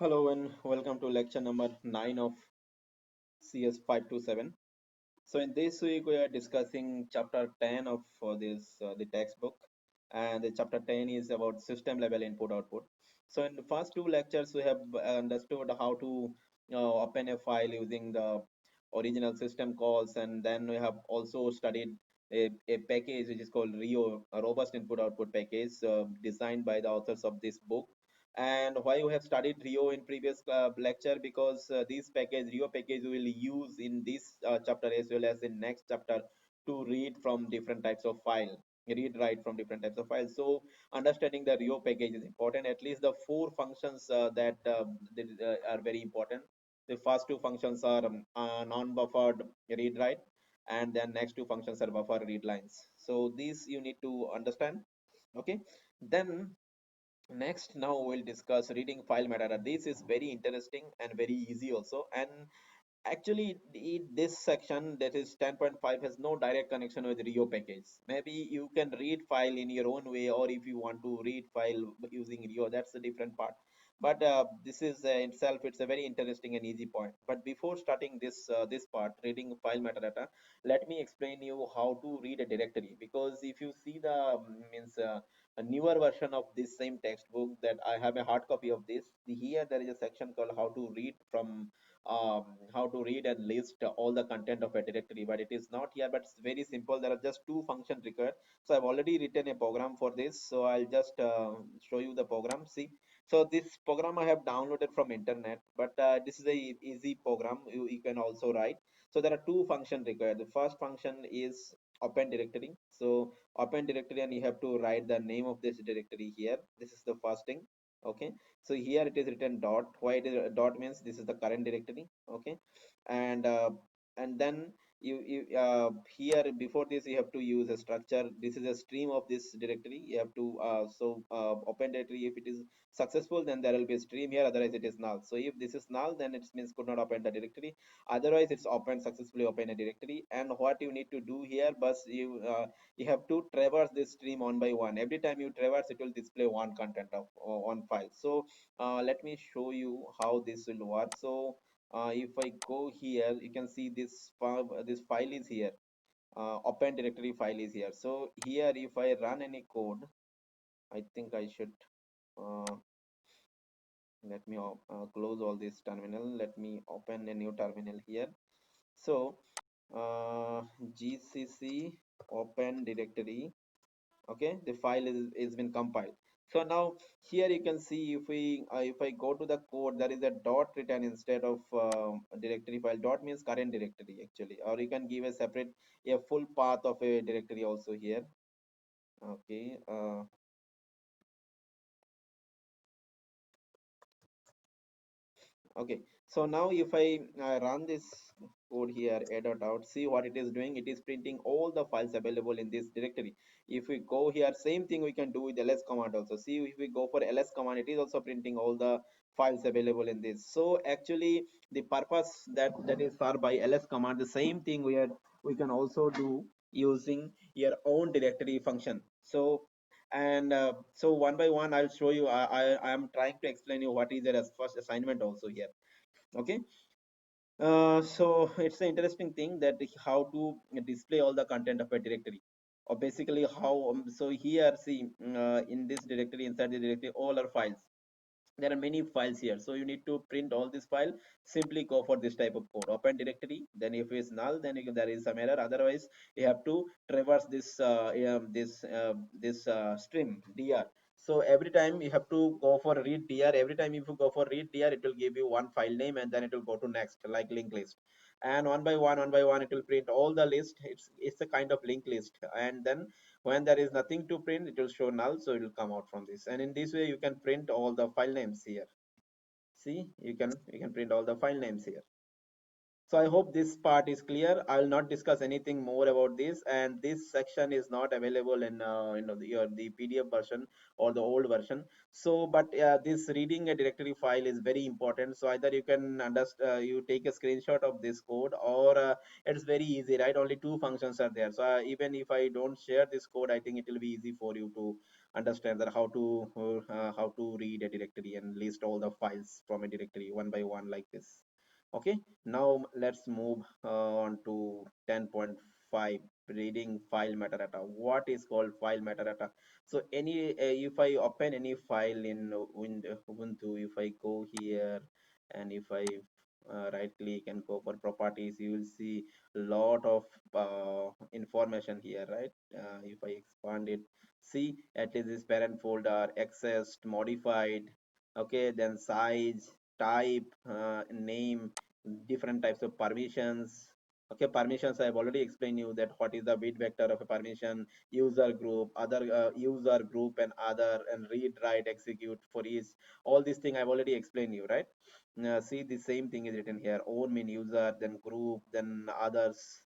Hello and welcome to lecture number 9 of CS 527. So in this week we are discussing chapter 10 of this the textbook, and the chapter 10 is about system level input output. So in the first two lectures we have understood how to open a file using the original system calls, and then we have also studied a package which is called Rio, a robust input output package designed by the authors of this book. And why you have studied Rio in previous lecture, because this package Rio package we will use in this chapter as well as in next chapter to read from different types of file, read write from different types of files. So understanding the Rio package is important. At least the four functions that are very important. The first two functions are non-buffered read write, and then next two functions are buffer read lines. So these you need to understand. Okay, then next, now we'll discuss reading file metadata. This is very interesting and very easy also. And actually, this section that is 10.5 has no direct connection with Rio package. Maybe you can read file in your own way, or if you want to read file using Rio, that's a different part. But this is itself, it's a very interesting and easy point. But before starting this part, reading file metadata, let me explain you how to read a directory. Because if you see the means a newer version of this same textbook, that I have a hard copy of this. Here there is a section called how to read from how to read and list all the content of a directory, but it is not here. But it's very simple. There are just two functions required. So I've already written a program for this, so I'll just show you the program. See, so this program I have downloaded from internet, but this is a easy program you can also write. So there are two functions required. The first function is open directory. So open directory, and you have to write the name of this directory here. This is the first thing. Okay, so here it is written dot. Why it is dot means this is the current directory. Okay, and then here before this you have to use a structure. This is a stream of this directory. You have to open directory, if it is successful, then there will be a stream here, otherwise it is null. So if this is null, then it means could not open the directory. Otherwise it's open, successfully open a directory. And what you need to do here, but you have to traverse this stream one by one. Every time you traverse, it will display one content of one file. So let me show you how this will work. So if I go here, you can see this file is here. Open directory file is here. So here, if I run any code, I think I should uh, let me close all this terminal. Let me open a new terminal here. So gcc open directory. Okay, the file is been compiled. So now here you can see, if I go to the code, there is a dot written instead of directory file. Dot means current directory actually, or you can give a separate, a full path of a directory also here. Okay, okay, so now if I run this code here, a dot out, see what it is doing. It is printing all the files available in this directory. If we go here, same thing we can do with ls command also. See, if we go for ls command, it is also printing all the files available in this. So actually the purpose that is served by ls command, the same thing we can also do using your own directory function. So and so one by one I'll show you. I am trying to explain you what is the first assignment also here. Okay, so it's an interesting thing that how to display all the content of a directory, or basically how so here see, in this directory, inside the directory, all are files. There are many files here, so you need to print all this file. Simply go for this type of code, open directory, then if it's null, then there is some error. Otherwise you have to traverse this string dr. So every time you have to go for read dr. Every time if you go for read dr, it will give you one file name, and then it will go to next, like linked list. And one by one it will print all the list. It's a kind of linked list. And then when there is nothing to print, it will show null, so it will come out from this. And in this way you can print all the file names here. See, you can print all the file names here. So I hope this part is clear. I will not discuss anything more about this, and this section is not available in the PDF version or the old version. So but this reading a directory file is very important. So either you can understand, you take a screenshot of this code, or it's very easy, right? Only two functions are there. So even if I don't share this code, I think it will be easy for you to understand that how to read a directory and list all the files from a directory one by one like this. Okay, now let's move on to 10.5, reading file metadata. What is called file metadata? So any if I open any file in Ubuntu, if I go here and if I right click and go for properties, you will see a lot of information here, right? If I expand it, see at least this parent folder, accessed, modified, okay, then size, type, name, different types of permissions. Okay, permissions, I've already explained you that what is the bit vector of a permission, user group, other user group, and other, and read, write, execute for each. All these things I've already explained you, right? See, the same thing is written here: own mean user, then group, then others,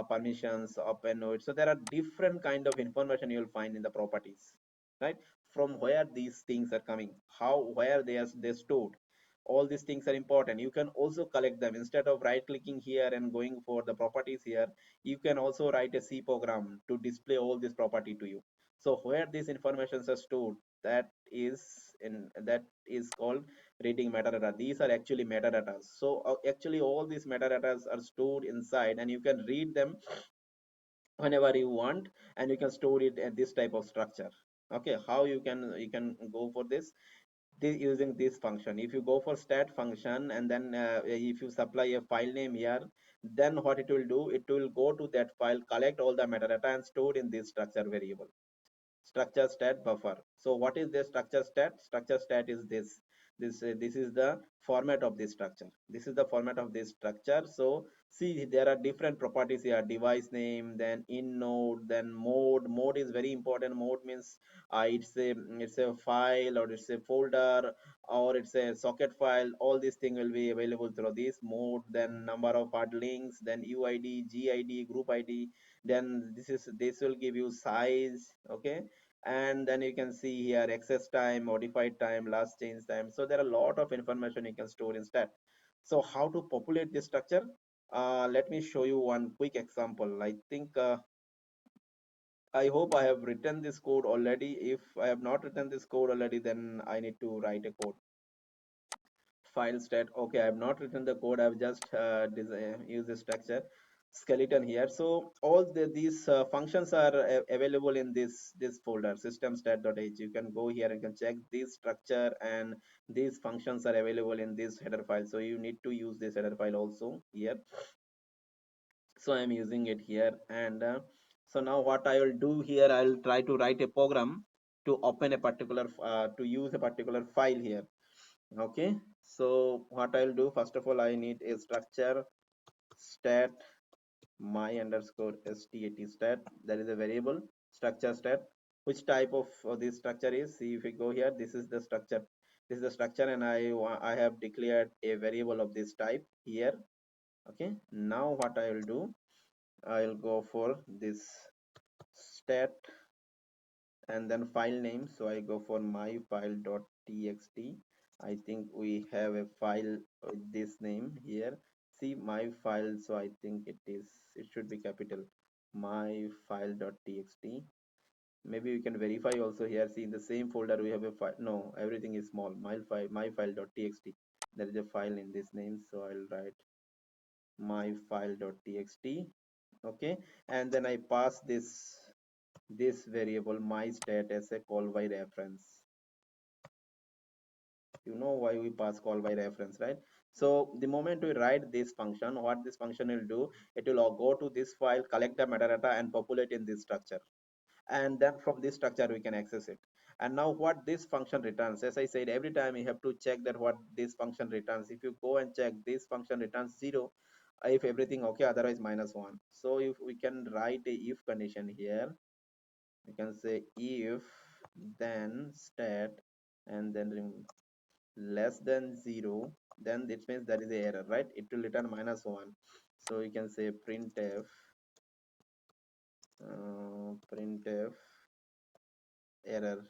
permissions, open node. So there are different kind of information you will find in the properties, right? From where these things are coming, how, where they stored, all these things are important. You can also collect them instead of right clicking here and going for the properties here. You can also write a C program to display all this property to you. So where these informations are stored, that is called reading metadata. These are actually metadata. So actually all these metadatas are stored inside, and you can read them whenever you want, and you can store it at this type of structure. Okay, how you can go for this using this function. If you go for stat function, and then if you supply a file name here, then what it will do, it will go to that file, collect all the metadata, and store in this structure variable, structure stat buffer. So what is the structure stat? Structure stat is this is the format of this structure. This is the format of this structure. So see, there are different properties here: device name, then in node, then mode. Mode is very important. Mode means it's a file, or it's a folder, or it's a socket file. All these things will be available through this mode. Then number of hard links, then UID, GID, group ID. Then this will give you size. Okay, and then you can see here access time, modified time, last change time. So there are a lot of information you can store instead. So how to populate this structure? Let me show you one quick example. I think I hope I have written this code already. If I have not written this code already, then I need to write a code. File stat. Okay, I have not written the code. I've just used the structure skeleton here. So all these functions are available in this folder, system.stat.h. You can go here and can check this structure, and these functions are available in this header file. So you need to use this header file also here. So I'm using it here, and so now what I will do here, I'll try to write a program to open a particular to use a particular file here. Okay, so what I'll do, first of all, I need a structure stat my underscore stat stat. That is a variable structure stat. Which type of this structure is, see, if we go here, this is the structure. This is the structure, and I have declared a variable of this type here. Okay, now what I will do, I'll go for this stat and then file name. So I go for my file.txt. I think we have a file with this name here. See, my file. So I think it should be capital, my file.txt. Maybe we can verify also here. See, in the same folder we have a file. No, everything is small. My file.txt. There is a file in this name. So I'll write my file.txt. Okay, and then I pass this variable my stat as a call by reference. You know why we pass call by reference, right? So the moment we write this function, what this function will do, it will go to this file, collect the metadata, and populate in this structure, and then from this structure we can access it. And now what this function returns, as I said, every time you have to check that what this function returns. If you go and check, this function returns 0 if everything okay, otherwise -1. So if we can write a if condition here, we can say if then stat, and then less than 0, then it means that is the error, right? It will return -1. So you can say printf printf error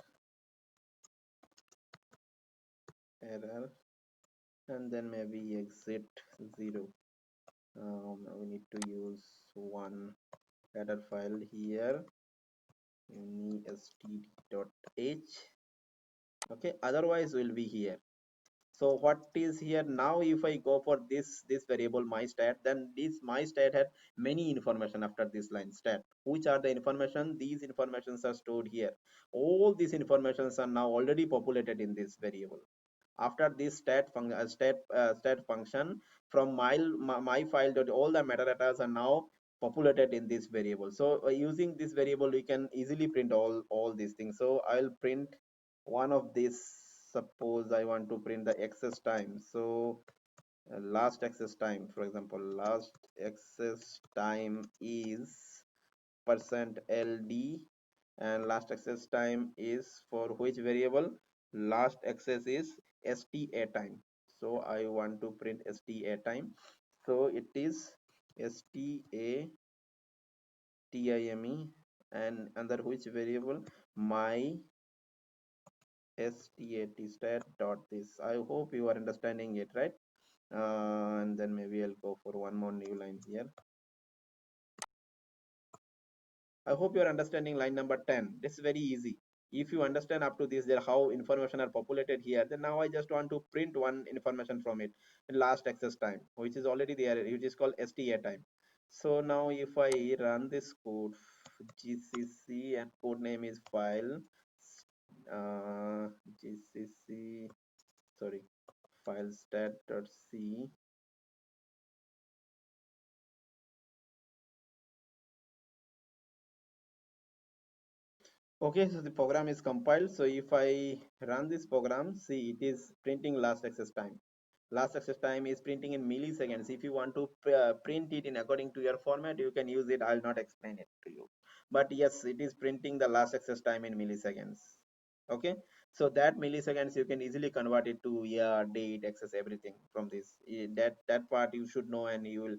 error, and then maybe exit 0. We need to use one header file here, unist.h. Okay, otherwise we'll be here. So what is here now, if I go for this variable my stat, then this my stat had many information after this line stat. Which are the information? These informations are stored here. All these informations are now already populated in this variable. After this stat function, from my file dot, all the metadata are now populated in this variable. So using this variable we can easily print all these things. So I'll print one of these. Suppose I want to print the access time. So last access time, for example, last access time is percent %ld, and last access time is for which variable? Last access is sta time. So I want to print sta time. So it is sta time, and under which variable? My stat dot this. I hope you are understanding it, right? And then maybe I'll go for one more new line here. I hope you're understanding line number 10. This is very easy. If you understand up to this, there how information are populated here, then now I just want to print one information from it in last access time, which is already there, which is called sta time. So now if I run this code, gcc, and code name is file, gcc, sorry, file stat.c. Okay, so the program is compiled. So if I run this program, see it is printing last access time. Last access time is printing in milliseconds. If you want to print it in according to your format, you can use it. I'll not explain it to you. But yes, it is printing the last access time in milliseconds. Okay, so that milliseconds you can easily convert it to year, date, access, everything from this. That part you should know, and you'll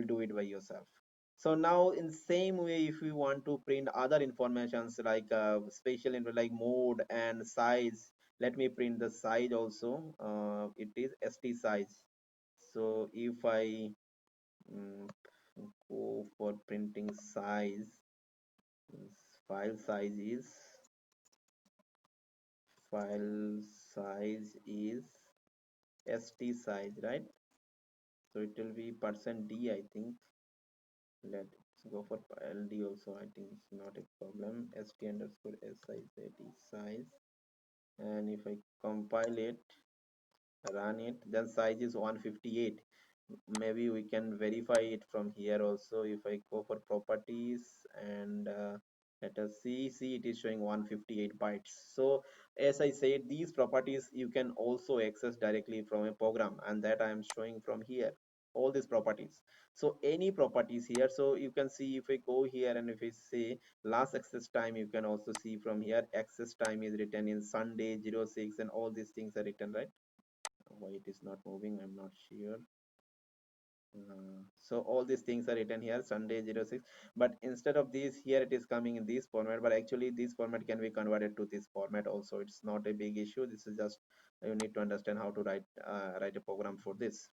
do it by yourself. So now in same way, if we want to print other informations like spatial info like mode and size, let me print the size also. It is st size. So if I mm, go for printing size, file size is file size is st size, right? So it will be percent %d, I think. Let's go for ld also. I think it's not a problem. st underscore size, that is size. And if I compile it, run it, then size is 158. Maybe we can verify it from here also. If I go for properties and let us see it is showing 158 bytes. So as I said, these properties you can also access directly from a program, and that I am showing from here, all these properties. So any properties here, so you can see if I go here and if I say last access time, you can also see from here access time is written in Sunday 06, and all these things are written, right? Why it is not moving, I'm not sure. So all these things are written here Sunday 06, but instead of this here it is coming in this format, but actually this format can be converted to this format also. It's not a big issue. This is just you need to understand how to write a program for this.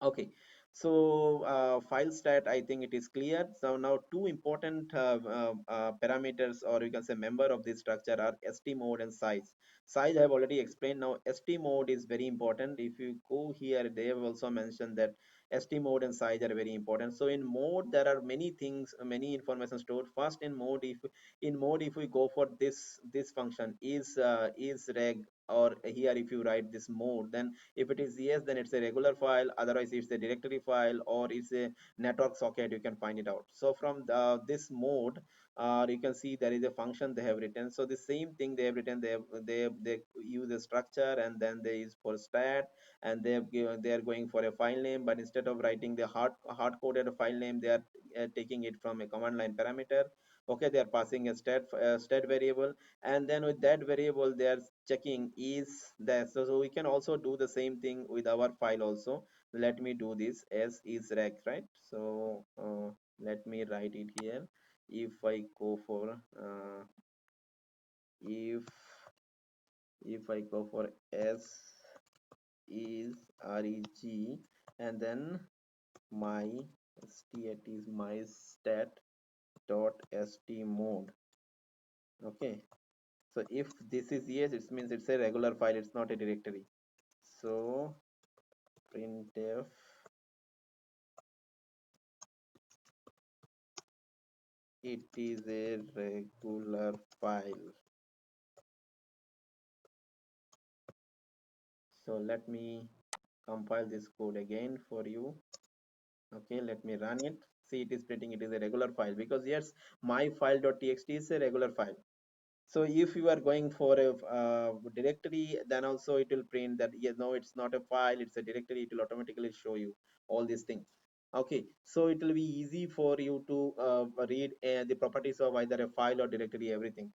Okay, so file stat, I think it is clear. So now two important parameters, or you can say member of this structure, are st mode and size. Size I have already explained. Now st mode is very important. If you go here, they have also mentioned that st mode and size are very important. So in mode there are many things, many information stored. First in mode, if we go for this function is reg, or here if you write this mode, then if it is yes, then it's a regular file. Otherwise it's a directory file, or it's a network socket. You can find it out. So from this mode, you can see there is a function they have written. So the same thing they have written, they use a structure, and then they use for stat, and they are going for a file name, but instead of writing the hard coded file name, they are taking it from a command line parameter. Okay, they are passing a stat variable, and then with that variable they are checking is there. So we can also do the same thing with our file also. Let me do this as is rec, right? So let me write it here. If I go for if I go for s is reg, and then my stat is my stat dot st mode. Okay, so if this is yes, it means it's a regular file, it's not a directory. So printf it is a regular file. So let me compile this code again for you. Okay, let me run it. See, it is printing it is a regular file, because yes, my file.txt is a regular file. So if you are going for a directory, then also it will print that yes, no, it's not a file, it's a directory. It will automatically show you all these things. Okay, so it will be easy for you to read the properties of either a file or directory, everything.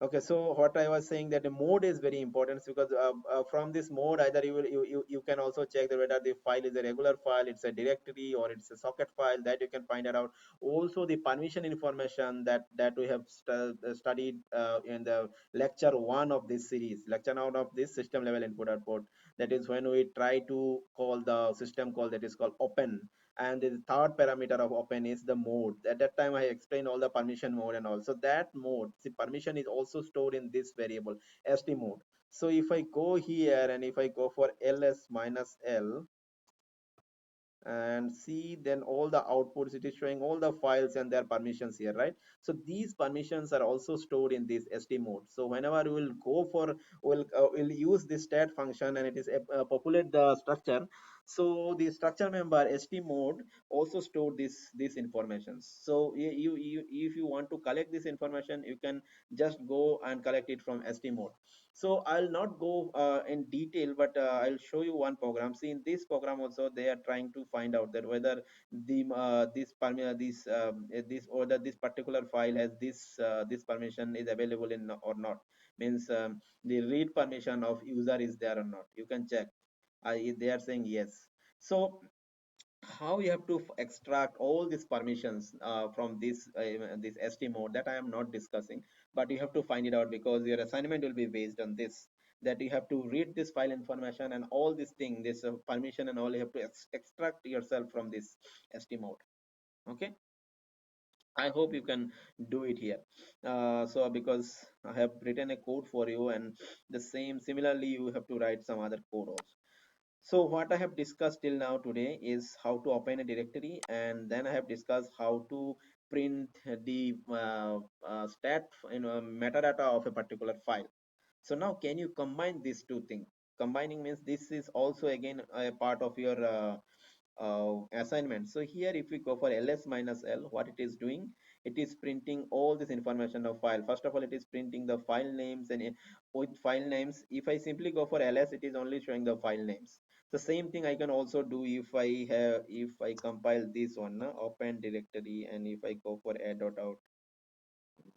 Okay, so what I was saying that the mode is very important, because from this mode, either you can also check that whether the file is a regular file, it's a directory, or it's a socket file, that you can find it out. Also the permission information that we have studied in the lecture 1 of this series, lecture 1 of this system level input output. That is when we try to call the system call that is called open, and the third parameter of open is the mode. At that time I explained all the permission mode, and also that mode, the permission is also stored in this variable st mode. So if I go here and if I go for ls minus l and see, then all the outputs, it is showing all the files and their permissions here, right? So these permissions are also stored in this st mode. So whenever we will go for, we'll use this stat function, and it is populate the structure. So the structure member st mode also store this information. So if you want to collect this information, you can just go and collect it from st mode. So I'll not go in detail, but I'll show you one program. See, in this program also they are trying to find out that whether the this or that this particular file has this permission is available in or not. Means the read permission of user is there or not. You can check. They are saying yes. So how you have to extract all these permissions from this st mode, that I am not discussing, but you have to find it out, because your assignment will be based on this, that you have to read this file information and all this thing, this permission and all, you have to extract yourself from this st mode. Okay, I hope you can do it here. So because I have written a code for you, and the same similarly you have to write some other code also. So what I have discussed till now today is how to open a directory, and then I have discussed how to print the stat, metadata of a particular file. So now can you combine these two things? Combining means this is also again a part of your assignment. So here if we go for ls minus l, what it is doing, it is printing all this information of file. First of all, it is printing the file names, and with file names, if I simply go for ls, it is only showing the file names. The same thing I can also do if I compile this one, open directory, and if I go for a dot out,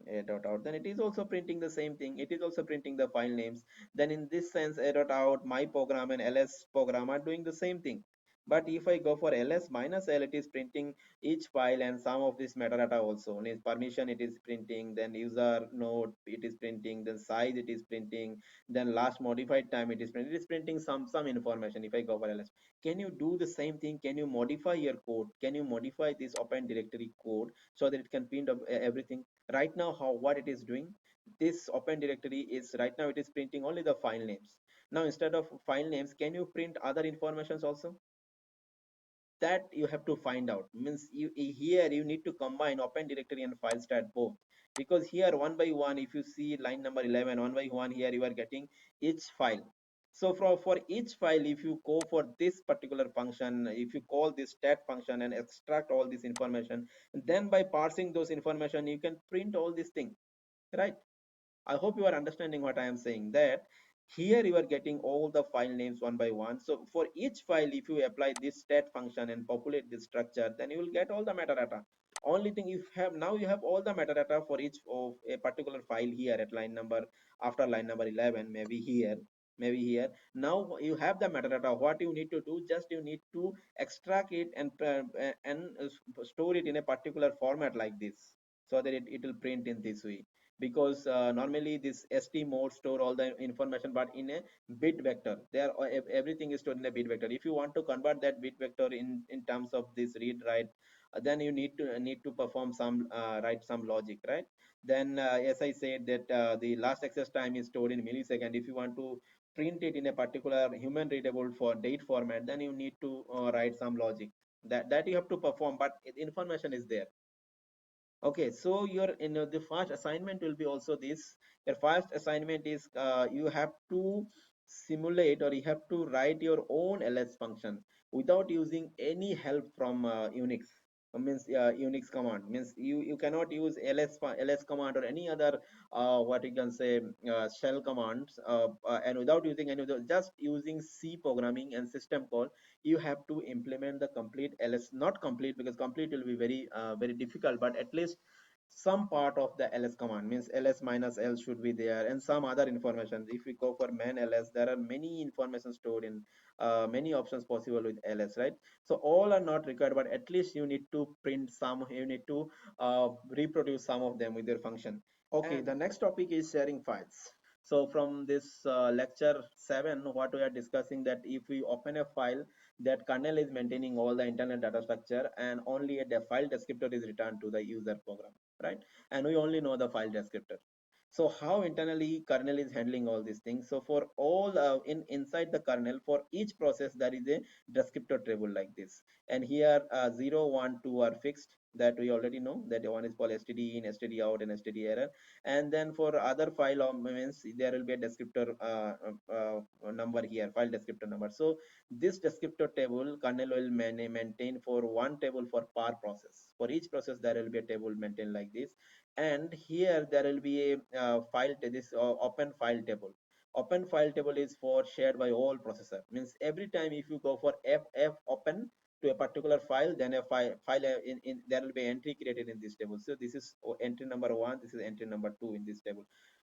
a dot out, then it is also printing the same thing. It is also printing the file names. Then in this sense, a dot out, my program and ls program are doing the same thing. But if I go for ls minus l, it is printing each file and some of this metadata also. Means permission it is printing, then user node it is printing, then size it is printing, then last modified time it is printing. It is printing some information. If I go for ls, can you do the same thing? Can you modify your code? Can you modify this open directory code so that it can print everything? Right now, how what it is doing, this open directory is right now it is printing only the file names. Now instead of file names, can you print other informations also? That you have to find out. Means you here you need to combine open directory and file stat both, because here one by one, if you see line number 11, one by one, here you are getting each file. So for each file, if you go for this particular function, if you call this stat function and extract all this information, then by parsing those information you can print all these things, right? I hope you are understanding what I am saying, that here you are getting all the file names one by one. So for each file, if you apply this stat function and populate this structure, then you will get all the metadata. Only thing you have now, you have all the metadata for each of a particular file here at line number, after line number 11, maybe here, maybe here. Now you have the metadata. What you need to do, just you need to extract it and store it in a particular format like this, so that it will print in this way. Because normally this st mode store all the information, but in a bit vector. There everything is stored in a bit vector. If you want to convert that bit vector in terms of this read write, then you need to perform some write some logic, right? Then as I said that the last access time is stored in millisecond. If you want to print it in a particular human readable for date format, then you need to write some logic that you have to perform, but information is there. Okay, so your in the first assignment will be also this. Your first assignment is you have to simulate, or you have to write your own ls function without using any help from Unix. Means Unix command, means you cannot use ls command or any other what you can say shell commands, and without using any of those, just using C programming and system call, you have to implement the complete ls. Not complete, because complete will be very difficult, but at least some part of the ls command, means ls minus l should be there, and some other information. If we go for man ls, there are many information stored in many options possible with ls, right? So all are not required, but at least you need to print some, you need to reproduce some of them with their function. Okay, the next topic is sharing files. So from this lecture 7, what we are discussing, that if we open a file, that kernel is maintaining all the internal data structure, and only a file descriptor is returned to the user program, right? And we only know the file descriptor. So how internally kernel is handling all these things? So for all inside the kernel, for each process there is a descriptor table like this, and here 0 1 2 are fixed, that we already know, that one is called std in, std out, and std error. And then for other file means there will be a descriptor number here, file descriptor number. So this descriptor table kernel will maintain for one table for per process. For each process there will be a table maintained like this. And here there will be a this open file table. Open file table is for shared by all processor, means every time if you go for f open to a particular file, then a file in there will be entry created in this table. So this is entry number 1, this is entry number 2 in this table.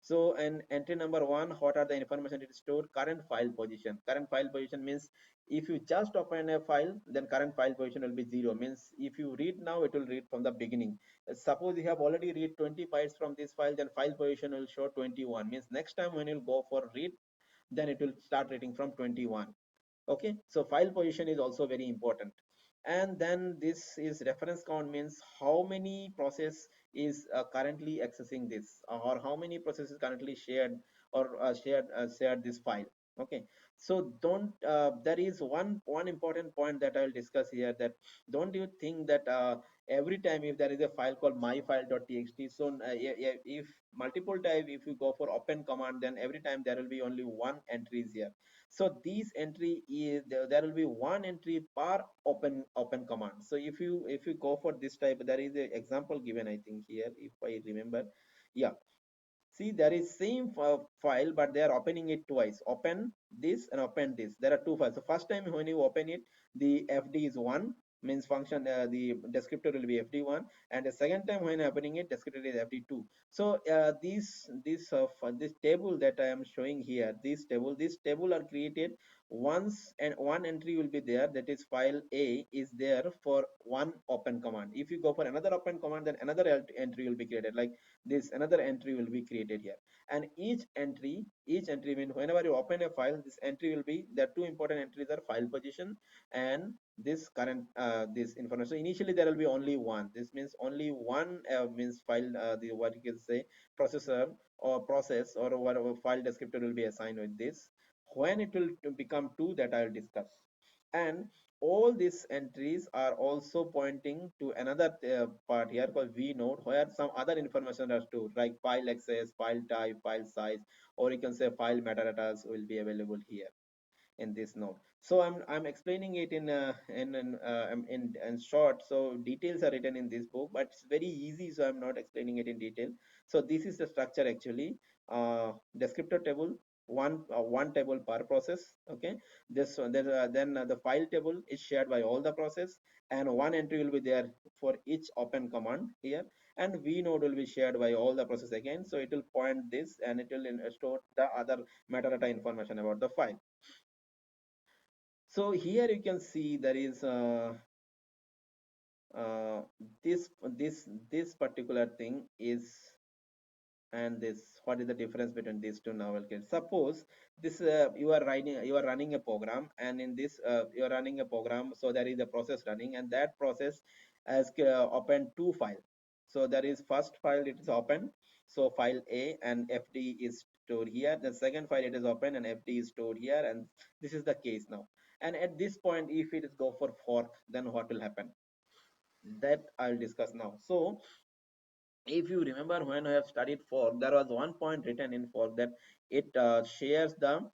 So in entry number 1, what are the information it is stored? Current file position. Current file position means if you just open a file, then current file position will be 0. Means if you read now, it will read from the beginning. Suppose you have already read 20 bytes from this file, then file position will show 21. Means next time when you go for read, then it will start reading from 21. Okay, so file position is also very important. And then this is reference count, means how many process is currently accessing this, or how many processes currently shared or shared this file. Okay, so don't there is one important point that I will discuss here, that don't you think that every time if there is a file called myfile.txt, so if multiple time if you go for open command, then every time there will be only one entries here. So these entry is there will be one entry per open command. So if you go for this type, there is an example given, I think here, if I remember. Yeah, see, there is same file, but they are opening it twice. Open this and open this. There are two files. So first time when you open it, the fd is 1, means function, the descriptor will be fd1, and the second time when opening it, descriptor is fd2. So this table that I am showing here, this table are created once, and one entry will be there, that is file a is there for one open command. If you go for another open command, then another entry will be created like this, another entry will be created here. And each entry means whenever you open a file, this entry will be, there are two important entries are file position and this current this information. So initially there will be only one, this means only one means file, the what you can say processor or process or whatever file descriptor will be assigned with this. When it will become two, that I will discuss. And all these entries are also pointing to another part here called v node, where some other information are stored like file access, file type, file size, or you can say file metadata will be available here in this node. So I'm explaining it in short. So details are written in this book, but it's very easy, so I'm not explaining it in detail. So this is the structure actually. Descriptor table, one table per process. Okay, this then the file table is shared by all the process, and one entry will be there for each open command here, and v node will be shared by all the process again. So it will point this, and it will store the other metadata information about the file. So here you can see there is uh, this particular thing is, and this, what is the difference between these two novel kids? Suppose this you are running a program, and in this you are running a program, so there is a process running, and that process has opened two files. So there is first file, it is open, so file a, and fd is stored here. The second file, it is open and fd is stored here, and this is the case now. And at this point, if it is go for fork, then what will happen, that I'll discuss now. So if you remember, when I have studied fork, there was one point written in fork that it shares the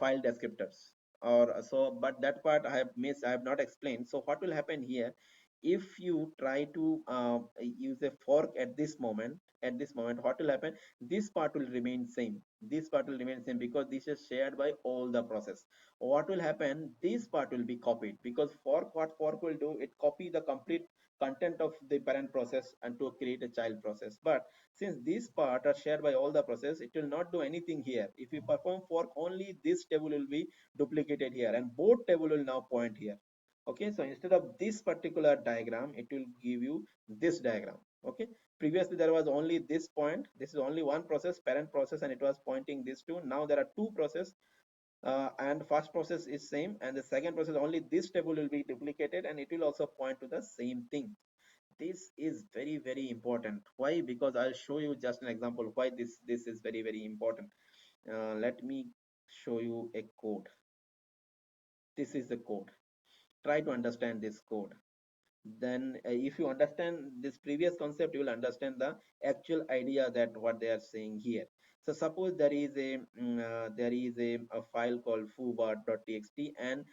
file descriptors, or so, but that part I have missed, I have not explained. So what will happen here, if you try to use a fork at this moment, what will happen, this part will remain same, this part will remain same, because this is shared by all the process. What will happen, this part will be copied, because fork, what fork will do, it copy the complete content of the parent process and to create a child process. But since these part are shared by all the process, it will not do anything here. If you perform fork, only this table will be duplicated here, and both table will now point here. Okay, so instead of this particular diagram, it will give you this diagram. Okay, previously there was only this point, this is only one process, parent process, and it was pointing this to. Now there are two process, and first process is same, and the second process, only this table will be duplicated, and it will also point to the same thing. This is very very important. Why? Because I'll show you just an example why this is very very important. Let me show you a code. This is the code. Try to understand this code. Then if you understand this previous concept, you will understand the actual idea that what they are saying here. So suppose there is a file called foobar.txt, and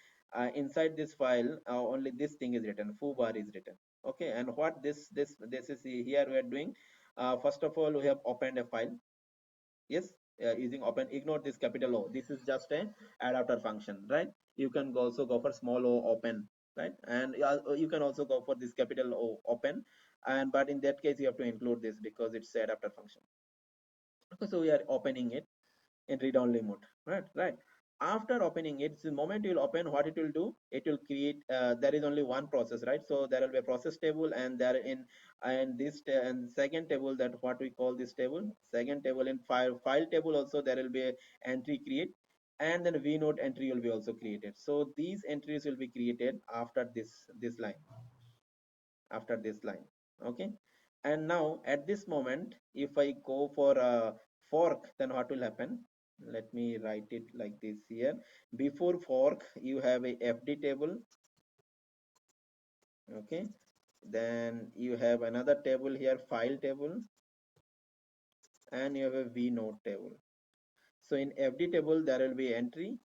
inside this file, only this thing is written, foobar is written. Okay, and what this is here we are doing, first of all, we have opened a file. Yes, using open, ignore this capital O, this is just a adapter function, right? You can also go for small o, open, right? And you can also go for this capital O, open, and but in that case you have to include this because it's a adapter function. Okay, so we are opening it in read-only mode, right? After opening it, the moment you will open, what it will do, it will create, there is only one process, right? So there will be a process table, and there in, and and second table, that what we call this table, second table, in file table also there will be a entry create, and then v node entry will be also created. So these entries will be created after this line, after this line. Okay, and now at this moment, if I go for a fork, then what will happen, let me write it like this here. Before fork, you have a fd table. Okay, then you have another table here, file table, and you have a v node table. So in fd table there will be entry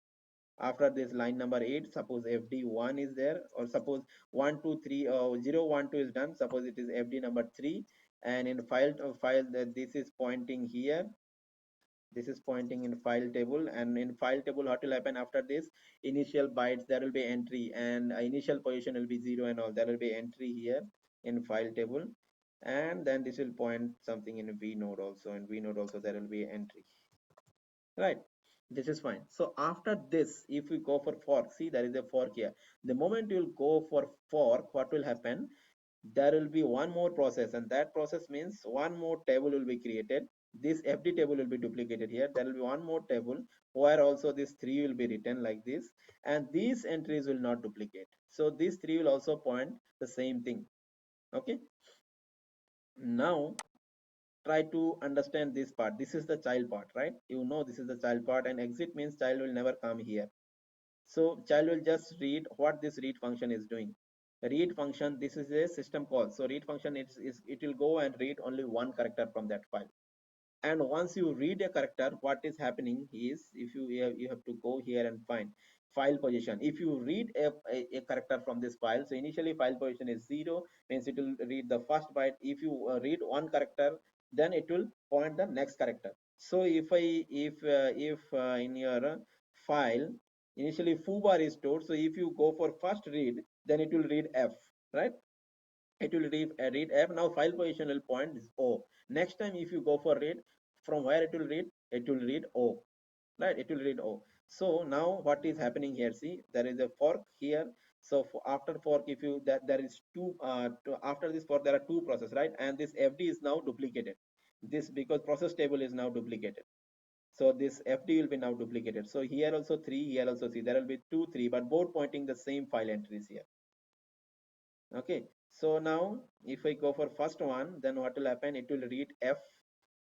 after this line number 8. Suppose fd1 is there, or suppose 1 2 3 0 1 2 is done, suppose it is fd number 3. And in file that this is pointing here, this is pointing in file table, and in file table what will happen, after this initial bytes there will be entry, and initial position will be 0 and all, there will be entry here in file table. And then this will point something in v node also, in v node also there will be entry, right? This is fine. So after this, if we go for fork, see there is a fork here. The moment you will go for fork, what will happen, there will be one more process, and that process means one more table will be created. This fd table will be duplicated here, there will be one more table where also this 3 will be written like this, and these entries will not duplicate, so these 3 will also point the same thing. Okay, now try to understand this part. This is the child part, right? You know this is the child part, and exit means child will never come here. So child will just read what this read function is doing. Read function, this is a system call. So read function is it will go and read only one character from that file. And once you read a character, what is happening is, if you have to go here and find file position. If you read a character from this file, so initially file position is 0, means it will read the first byte. If you read one character, then it will point the next character. So if in your file initially foo bar is stored, so if you go for first read, then it will read f, right? It will read f. Now file position will point is o. Next time if you go for read, from where it will read? It will read o, right? It will read o. So now what is happening here? See, there is a fork here. So for, after fork, if you that there is after this fork there are two processes, right? And this fd is now duplicated, this because process table is now duplicated. So this fd will be now duplicated. So here also 3, here also 3, there will be 2 3, but both pointing the same file entries here. Okay, so now if I go for first one, then what will happen? It will read f.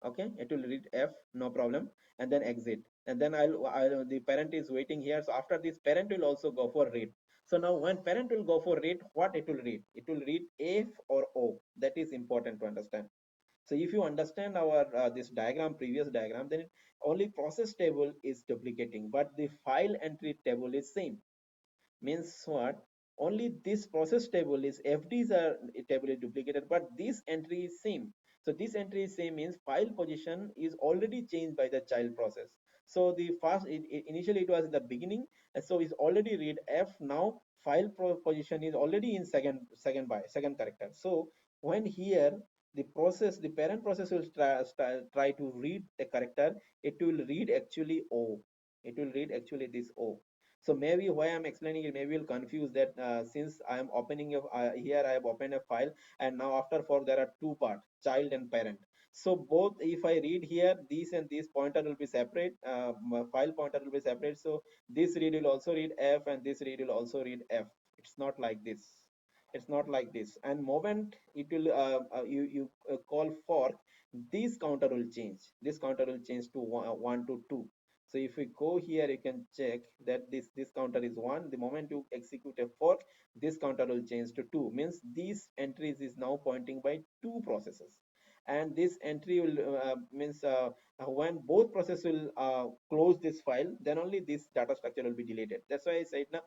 Okay, it will read f, no problem, and then exit. And then I'll the parent is waiting here, so after this parent will also go for read. So now when parent will go for read, what it will read? It will read f or o. That is important to understand. So if you understand our this diagram, previous diagram, then only process table is duplicating, but the file entry table is same. Means what? Only this process table is fds are table is duplicated, but this entry is same. So this entry is same means file position is already changed by the child process. So the first initially it was in the beginning, and so it's already read f. Now file position is already in second character. So when here the process, the parent process will try to read the character, it will read actually o. It will read actually this o. So maybe why I'm explaining it, maybe you'll confuse that since I am opening here I have opened a file, and now after for there are two parts, child and parent. So both, if I read here, these and this pointer will be separate, my file pointer will be separate. So this read will also read f, and this read will also read f. It's not like this. It's not like this. And moment it will you call fork, this counter will change. This counter will change to 1 to 2. So if we go here, you can check that this counter is 1. The moment you execute a fork, this counter will change to 2. Means these entries is now pointing by two processes. And this entry will means when both processes will close this file, then only this data structure will be deleted. That's why I said now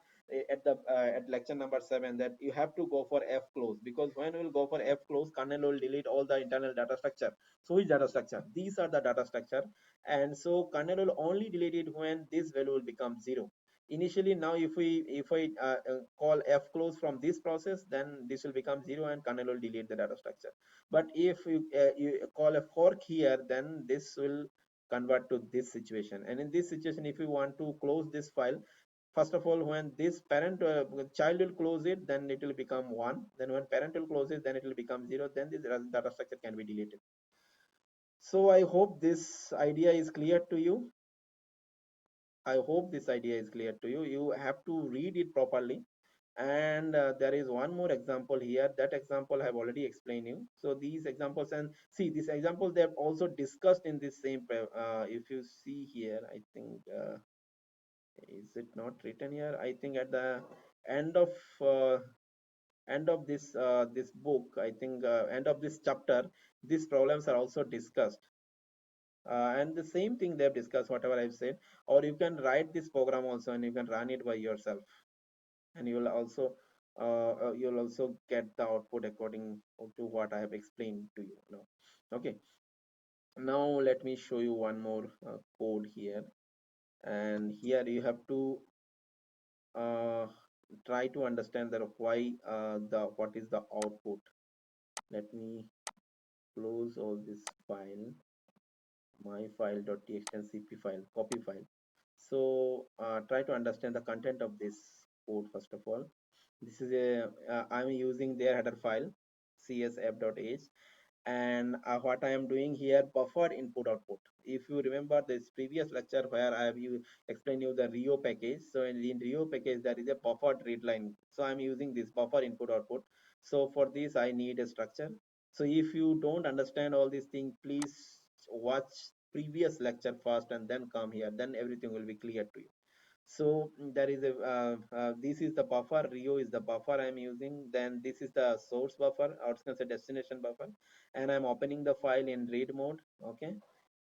at the at lecture number 7 that you have to go for f close, because when we will go for f close, kernel will delete all the internal data structure. So which data structure? These are the data structure, and so kernel will only delete it when this value will become 0 initially. Now if I call f close from this process, then this will become 0 and kernel will delete the data structure. But if you call a fork here, then this will convert to this situation. And in this situation, if you want to close this file, first of all, when this parent child will close it, then it will become 1. Then when parent will close it, then it will become 0. Then this data structure can be deleted. So I hope this idea is clear to you. I hope this idea is clear to you. You have to read it properly. And there is one more example here. That example I have already explained you. So these examples, and see these examples, they have also discussed in this same if you see here, I think is it not written here? I think at the end of uh, this book, I think end of this chapter, these problems are also discussed. And the same thing they've discussed, whatever I've said. Or you can write this program also and you can run it by yourself, and you'll also get the output according to what I have explained to you now. Okay, now let me show you one more code here. And here you have to uh, try to understand that why the what is the output. Let me close all this file, my file.txt and cp file, copy file. So try to understand the content of this code. First of all, this is a I'm using their header file csf.h, and what I am doing here, buffer input output. If you remember this previous lecture where I have you explained you the rio package, so in rio package there is a buffered read line. So I'm using this buffer input output. So for this I need a structure. So if you don't understand all these things, please watch previous lecture first and then come here, then everything will be clear to you. So there is a this is the buffer, rio is the buffer I'm using. Then this is the source buffer, or it's a destination buffer, and I'm opening the file in read mode. Okay,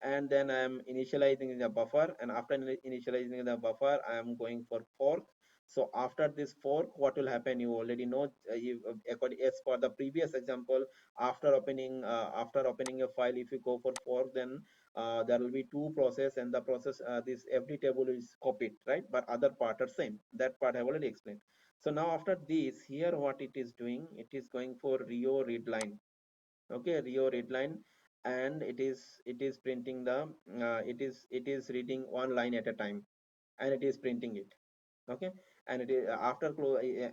and then I'm initializing the buffer, and after initializing the buffer, I'm going for fork. So after this fork, what will happen? You already know. As for the previous example, after opening a file, if you go for fork, then there will be two process, and the process, this every table is copied, right? But other part are same. That part I have already explained. So now after this, here what it is doing, it is going for Rio read line. Okay, Rio read line, and it is printing the it is reading one line at a time, and it is printing it. Okay, and it is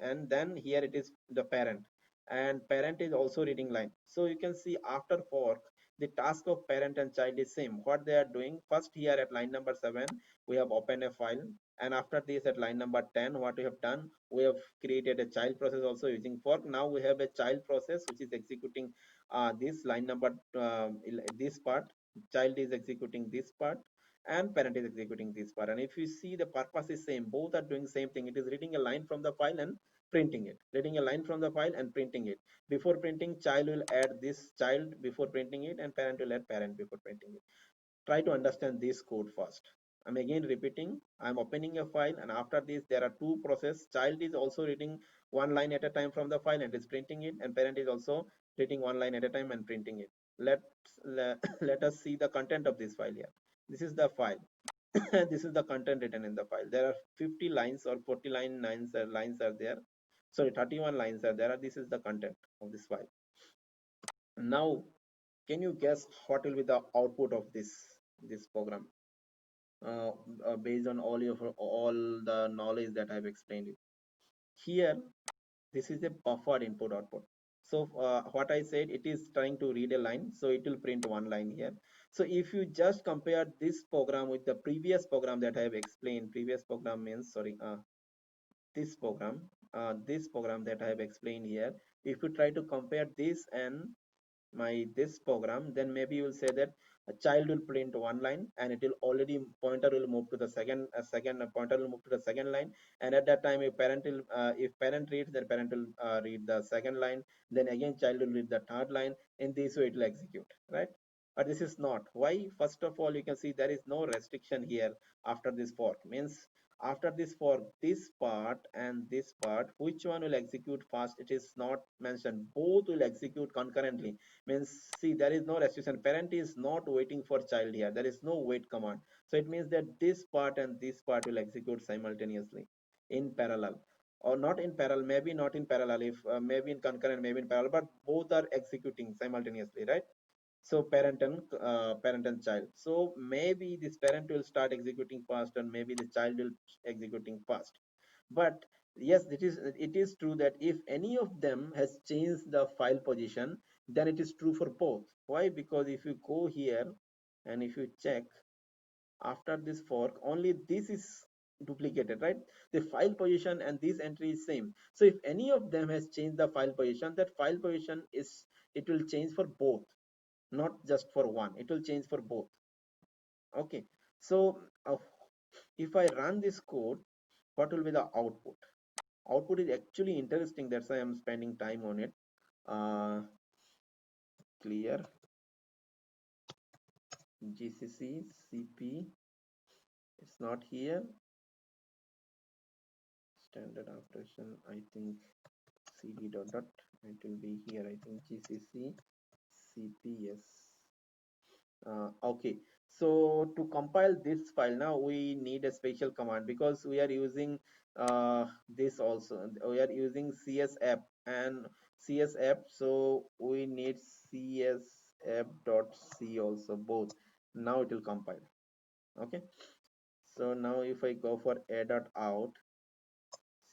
and then here it is the parent, and parent is also reading line. So you can see after fork, the task of parent and child is same. What they are doing, first here at line number 7, we have opened a file, and after this at line number 10, what we have done, we have created a child process also using fork. Now we have a child process which is executing this line number, this part. Child is executing this part, and parent is executing this part. And if you see, the purpose is same, both are doing same thing. It is reading a line from the file and printing it, reading a line from the file and printing it. Before printing, child will add this child before printing it, and parent will add parent before printing it. Try to understand this code first. I'm again repeating, I'm opening a file, and after this there are two process. Child is also reading one line at a time from the file and is printing it, and parent is also reading one line at a time and printing it. Let us see the content of this file here. This is the file. This is the content written in the file. There are 50 lines or 40 lines are there. Sorry, 31 lines are there. This is the content of this file. Now, can you guess what will be the output of this program? uh, Based on all the knowledge that I've explained you here, this is a buffered input output. So what I said, it is trying to read a line, so it will print one line here. So if you just compare this program with the previous program that I have explained, previous program means, sorry, this program that I have explained here, if you try to compare this and this program, then maybe you will say that a child will print one line, and it will already pointer will move to the second pointer will move to the second line. And at that time, if parent reads, then parent will read the second line, then again child will read the third line. In this way it will execute, right? But this is not. Why? First of all, you can see there is no restriction here. After this fork means, after this fork, this part and this part, which one will execute fast, it is not mentioned. Both will execute concurrently. Means, see, there is no restriction. Parent is not waiting for child here. There is no wait command. So it means that this part and this part will execute simultaneously in parallel, or not in parallel, maybe not in parallel, if maybe in concurrent, maybe in parallel, but both are executing simultaneously, right? So parent and child. So maybe this parent will start executing fast, and maybe the child will executing fast. But yes, it is true that if any of them has changed the file position, then it is true for both. Why? Because if you go here and if you check, after this fork, only this is duplicated, right? The file position and this entry is same. So if any of them has changed the file position, that file position is, it will change for both, not just for one. It will change for both. Okay. So if I run this code, what will be the output? Output is actually interesting, that's why I'm spending time on it. uh, Clear gcc cp, it's not here. Standard operation, I think cd dot dot, it will be here, I think gcc cps. Okay, so to compile this file, now we need a special command, because we are using this also, we are using csap and csap, so we need csap.c also, both. Now it will compile. Okay, so now if I go for a.out,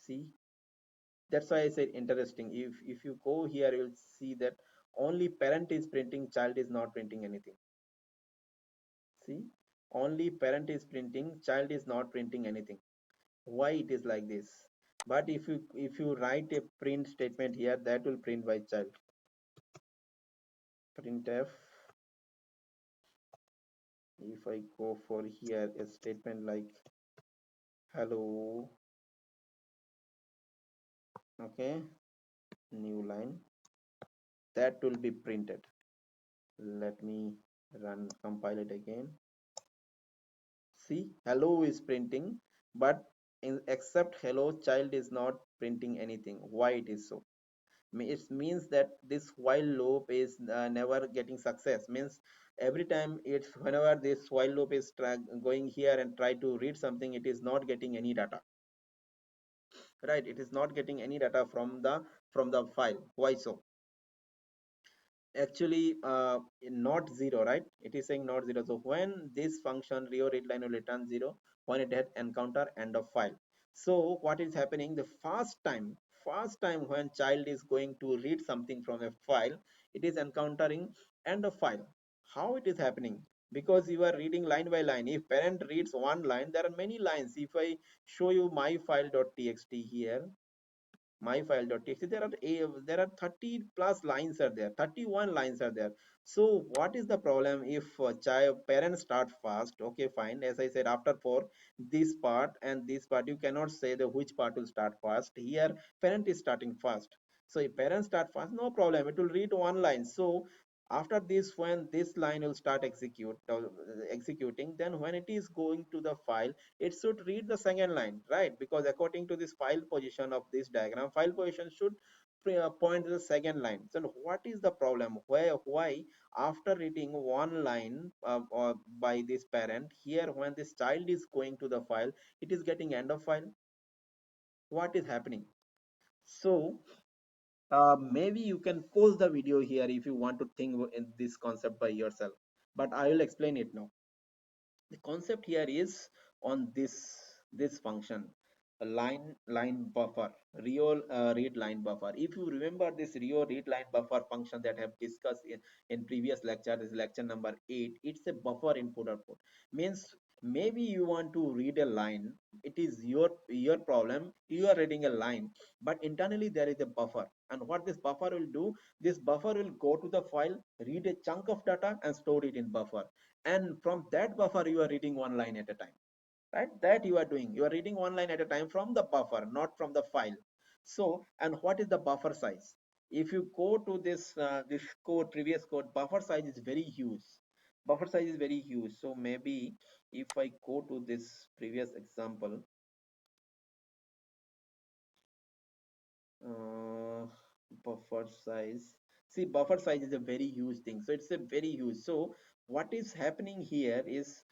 see, that's why I said interesting. If you go here, you'll see that only parent is printing, child is not printing anything. See, only parent is printing, child is not printing anything. Why it is like this? But if you write a print statement here, that will print by child. Printf. If I go for here a statement like hello, okay, new line, that will be printed. Let me compile it again. See, hello is printing, but except hello child is not printing anything. Why it is so? It means that this while loop is never getting success. Means every time it's whenever this while loop is going here and try to read something, it is not getting any data, right? It is not getting any data from the file. Why so? Actually not zero, right? It is saying not zero. So when this function rio readline will return zero when it had encounter end of file. So what is happening, the first time when child is going to read something from a file, it is encountering end of file. How it is happening? Because you are reading line by line. If parent reads one line, there are many lines. If I show you my file.txt here, my file.txt, there are 30 plus lines are there, 31 lines are there. So what is the problem if child parents start fast? Okay, fine. As I said, after for this part and this part, you cannot say the which part will start fast. Here parent is starting fast. So if parents start fast, no problem, it will read one line. So after this, when this line will start executing, then when it is going to the file, it should read the second line, right? Because according to this file position of this diagram, file position should point to the second line. So what is the problem? Why after reading one line or by this parent, here when this child is going to the file, it is getting end of file? What is happening? So maybe you can pause the video here if you want to think in this concept by yourself, but I will explain it now. The concept here is on this function, a line buffer, real read line buffer. If you remember this real read line buffer function that I have discussed in previous lecture, this is lecture number 8. It's a buffer input output. Means maybe you want to read a line, it is your problem, you are reading a line, but internally there is a buffer. And what this buffer will do, this buffer will go to the file, read a chunk of data and store it in buffer, and from that buffer you are reading one line at a time, right? That you are doing, you are reading one line at a time from the buffer, not from the file. So and what is the buffer size? If you go to this code, previous code, buffer size is very huge. Buffer size is very huge. So maybe if I go to this previous example, uh, buffer size, see, buffer size is a very huge thing, so it's a very huge. So what is happening here is,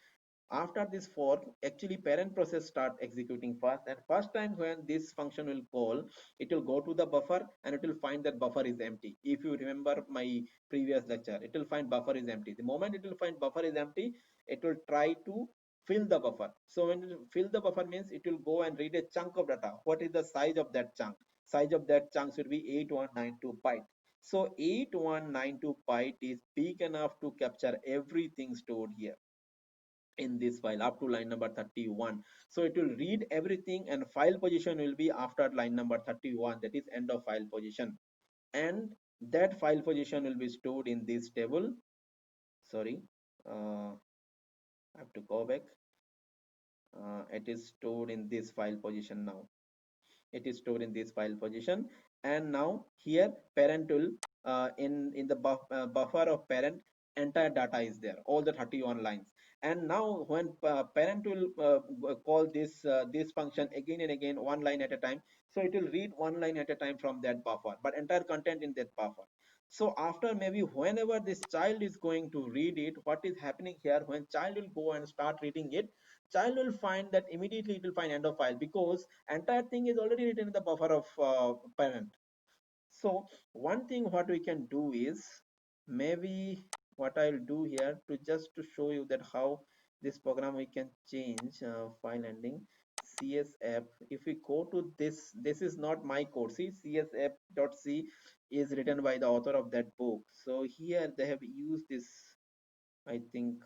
after this fork, actually parent process start executing fast, and first time when this function will call, it will go to the buffer and it will find that buffer is empty. If you remember my previous lecture, it will find buffer is empty. The moment it will find buffer is empty, it will try to fill the buffer. So when it fill the buffer means it will go and read a chunk of data. What is the size of that chunk? Size of that chunk should be 8192 byte. So 8192 byte is big enough to capture everything stored here in this file up to line number 31. So it will read everything, and file position will be after line number 31, that is end of file position. And that file position will be stored in this table. Sorry, I have to go back. It is stored in this file position now. It is stored in this file position. And now here parent will in the buffer of parent, entire data is there, all the 31 lines. And now when parent will call this function again and again, one line at a time, so it will read one line at a time from that buffer, but entire content in that buffer. So after maybe whenever this child is going to read it, what is happening here, when child will go and start reading it, child will find that immediately it will find end of file, because entire thing is already written in the buffer of parent. So one thing what we can do is, maybe what I'll do here to just to show you that how this program we can change file ending csf. If we go to this is not my code. See, csf.c is written by the author of that book. So here they have used this, I think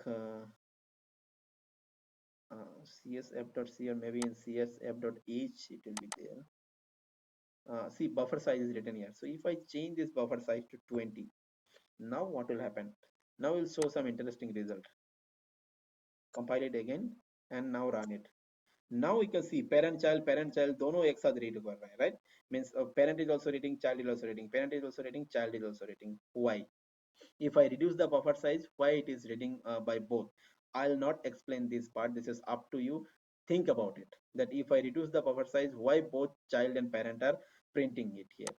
csf.c, or maybe in csf.h it will be there. See, buffer size is written here. So if I change this buffer size to 20, now what will happen? Now we'll show some interesting result. Compile it again and now run it. Now we can see parent child दोनों एक साथ read कर रहे हैं, right? Means parent is also reading, child is also reading, parent is also reading, child is also reading. Why? If I reduce the buffer size, why it is reading by both? I'll not explain this part. This is up to you. Think about it, that if I reduce the buffer size, why both child and parent are printing it here.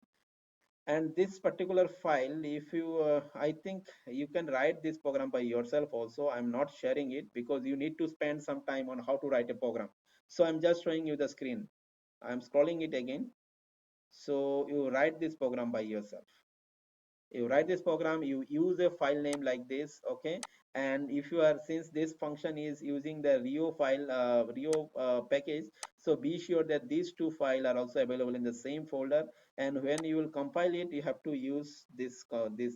And this particular file, if you I think you can write this program by yourself also. I'm not sharing it because you need to spend some time on how to write a program. So I'm just showing you the screen. I'm scrolling it again. So you write this program by yourself. You write this program, you use a file name like this, okay. And if you are, since this function is using the rio file, rio package, so be sure that these two files are also available in the same folder. And when you will compile it, you have to use this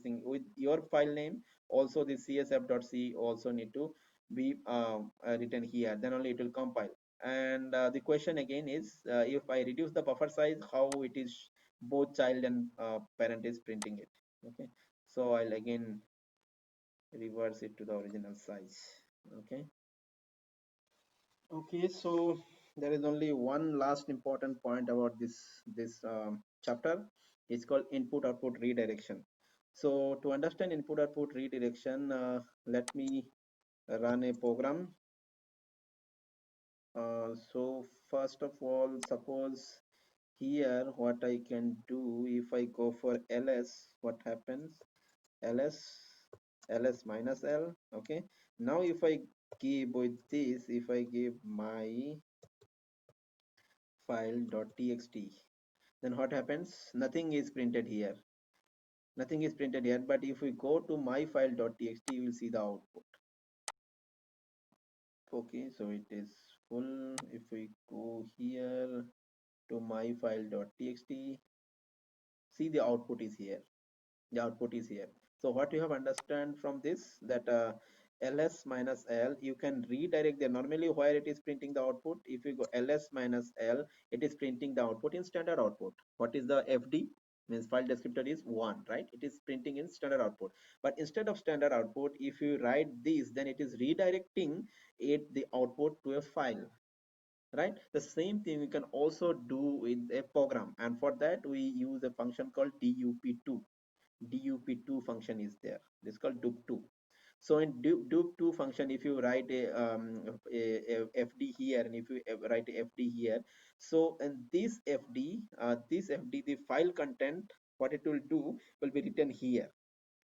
thing with your file name. Also the csf.c also need to be written here, then only it will compile. And the question again is, if I reduce the buffer size, how it is both child and parent is printing it. Okay, so I'll again reverse it to the original size. Okay. Okay, so there is only one last important point about this chapter. It's called input output redirection. So to understand input output redirection, let me run a program. So first of all, suppose here what I can do, if I go for ls, what happens? ls ls minus l. Okay, now if I give with this, if I give my file.txt, then what happens? Nothing is printed here. Nothing is printed here. But if we go to my file.txt, you will see the output. Okay, so it is full. If we go here to my file.txt, see the output is here. The output is here. So what you have understand from this, that ls minus l, you can redirect there. Normally where it is printing the output, if you go ls minus l, it is printing the output in standard output. What is the fd? Means file descriptor is 1, right? It is printing in standard output. But instead of standard output, if you write this, then it is redirecting it, the output, to a file, right? The same thing we can also do with a program, and for that we use a function called dup2. dup2 function is there. This is called dup2. So in dup2 function, if you write a fd here, and if you write a fd here, so in this fd, the file content, what it will do will be written here.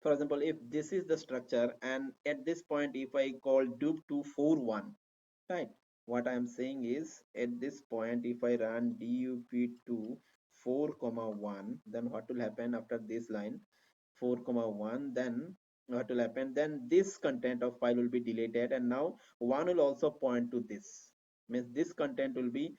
For example, if this is the structure, and at this point if I call dup241, right, what I am saying is, at this point if I run dup2 4 comma 1, then what will happen after this line? 4 comma 1, then what will happen? Then this content of file will be deleted, and now 1 will also point to this. Means this content will be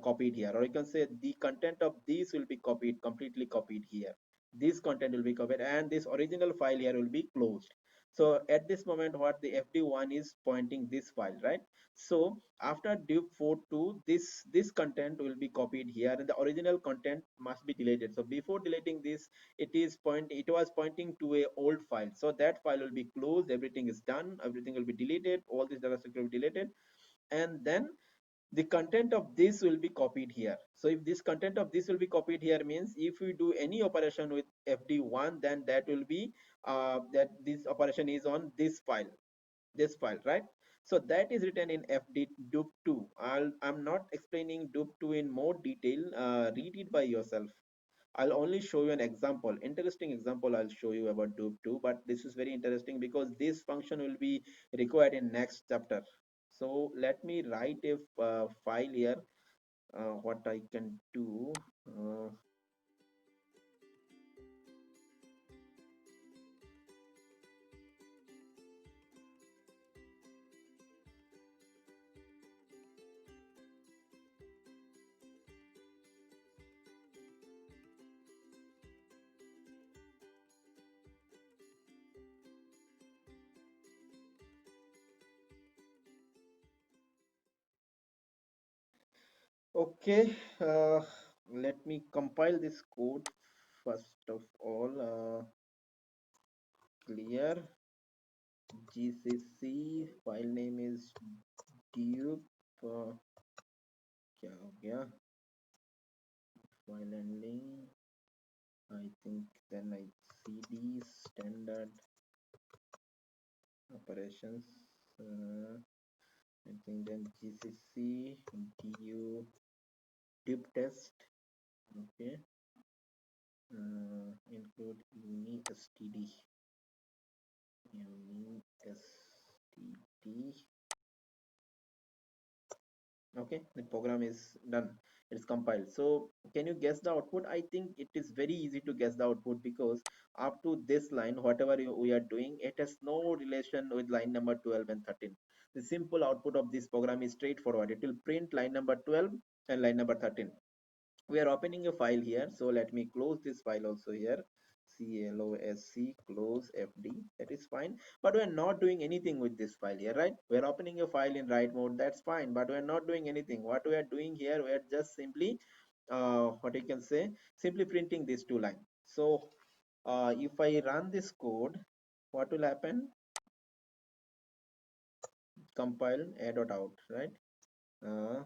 copied here, or you can say the content of this will be copied, completely copied here. This content will be copied, and this original file here will be closed. So at this moment, what the fd1 is pointing this file, right? So after dup42, this content will be copied here, and the original content must be deleted. So before deleting this, it was pointing to a old file, so that file will be closed, everything is done, everything will be deleted, all this data structure will be deleted. And then the content of this will be copied here. So if this content of this will be copied here, means if we do any operation with fd1, then that will be that this operation is on this file, right? So that is written in fd dup2. I'm not explaining dup2 in more detail. Read it by yourself. I'll only show you an example, interesting example I'll show you about dup2, but this is very interesting because this function will be required in next chapter. So let me write a file here. What I can do, okay, let me compile this code first of all. Clear gcc, file name is dup, क्या हो गया, file ending, I think, then I cd standard operations. I think then GCC du deep test. Okay. Include uni std uni std. Okay, the program is done, it's compiled. So can you guess the output? I think it is very easy to guess the output, because up to this line, whatever we are doing, it has no relation with line number 12 and 13. The simple output of this program is straightforward. It will print line number 12 and line number 13. We are opening a file here, so let me close this file also here. Closc close fd, that is fine. But we're not doing anything with this file here, right? We're opening a file in write mode, that's fine, but we're not doing anything. What we are doing here, we're just simply what you can say, simply printing these two lines. So if I run this code, what will happen? Compile a.out, right? uh,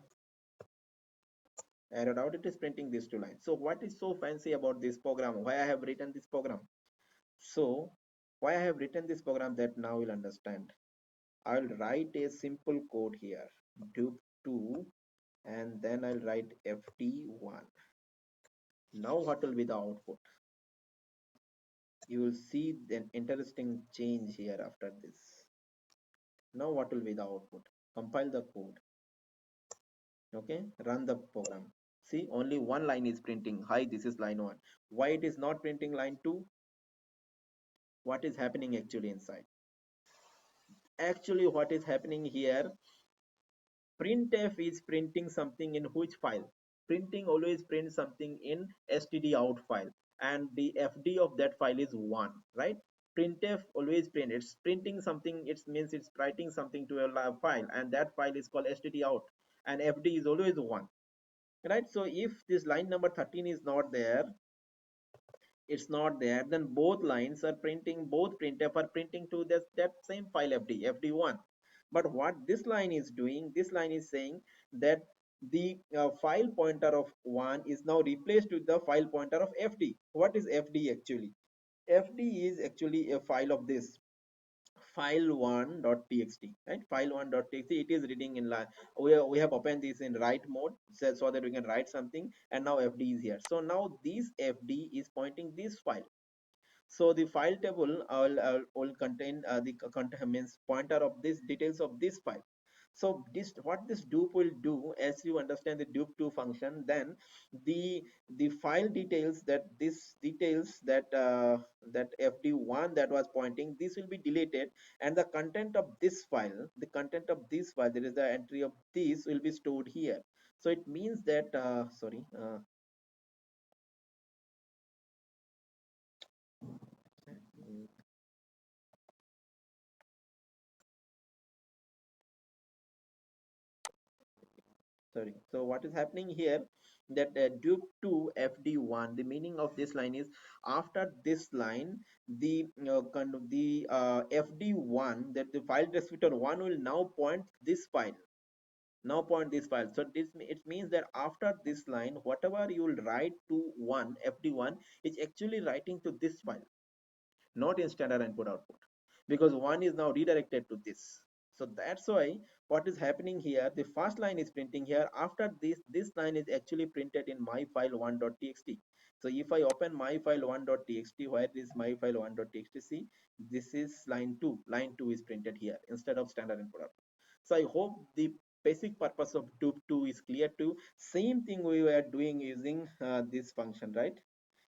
a.out, it is printing these two lines. So what is so fancy about this program? Why I have written this program? So why I have written this program, that now you'll understand. I'll write a simple code here, Dept2, and then I'll write fd1. Now what will be the output? You will see an interesting change here after this. Now what will be the output? Compile the code. Okay, run the program. See, only one line is printing. Hi, this is line 1. Why it is not printing line 2? What is happening actually inside? Actually, what is happening here, printf is printing something in which file? Printing always prints something in std out file, and the fd of that file is 1, right? Printf always print, it's printing something, it means it's writing something to a file, and that file is called std out, and fd is always 1, right? So if this line number 13 is not there, it's not there, then both lines are printing, both printf are printing to this, that same file fd1. But what this line is doing, this line is saying that the file pointer of 1 is now replaced with the file pointer of fd. What is fd actually? Fd is actually a file of this file1.txt, right? File1.txt, it is reading in line. We have opened this in write mode, so that we can write something, and now fd is here. So now this fd is pointing this file. So the file table will contain the means pointer of this details of this file. So this, what this dupe will do, as you understand the dupe2 function, then the file details, that this details that that fd1 that was pointing, this will be deleted, and the content of this file, the content of this file, there is the entry of this, will be stored here. So it means that sorry, so what is happening here, that dupe to fd1, the meaning of this line is, after this line, the kind of the fd1, that the file descriptor 1 will now point this file, now point this file. So this it means that after this line, whatever you will write to 1 fd1 is actually writing to this file, not in standard input output, because one is now redirected to this. So that's why what is happening here, the first line is printing here, after this line is actually printed in my file 1.txt. So if I open my file 1.txt, where is my file 1.txt, see, this is line 2, line 2 is printed here instead of standard input output. So I hope the basic purpose of dupe2 is clear to you. Same thing we were doing using this function, right?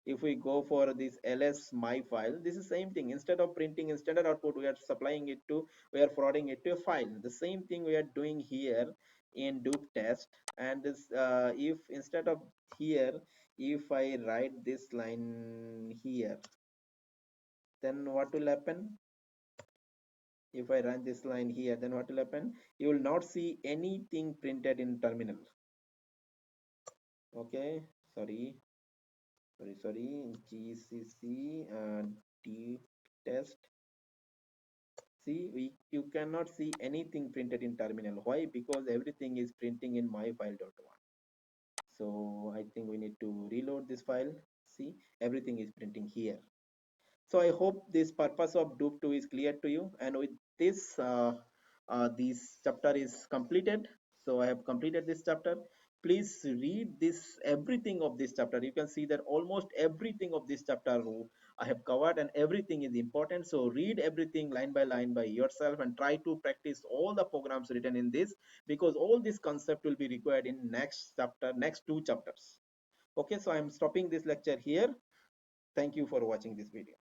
If we go for this ls my file, this is same thing. Instead of printing in standard output, we are supplying it to, we are forwarding it to a file. The same thing we are doing here in dupe test. And this if instead of here, if I write this line here, then what will happen? If I run this line here, then what will happen? You will not see anything printed in terminal. Okay, sorry, gcc d test. See, you cannot see anything printed in terminal. Why? Because everything is printing in my file.1. So I think we need to reload this file. See, everything is printing here. So I hope this purpose of dupe2 is clear to you. And with this this chapter is completed. So I have completed this chapter. Please read this everything of this chapter. You can see that almost everything of this chapter I have covered, and everything is important. So read everything line by line by yourself and try to practice all the programs written in this, because all this concept will be required in next chapter, next two chapters. Okay, so I'm stopping this lecture here. Thank you for watching this video.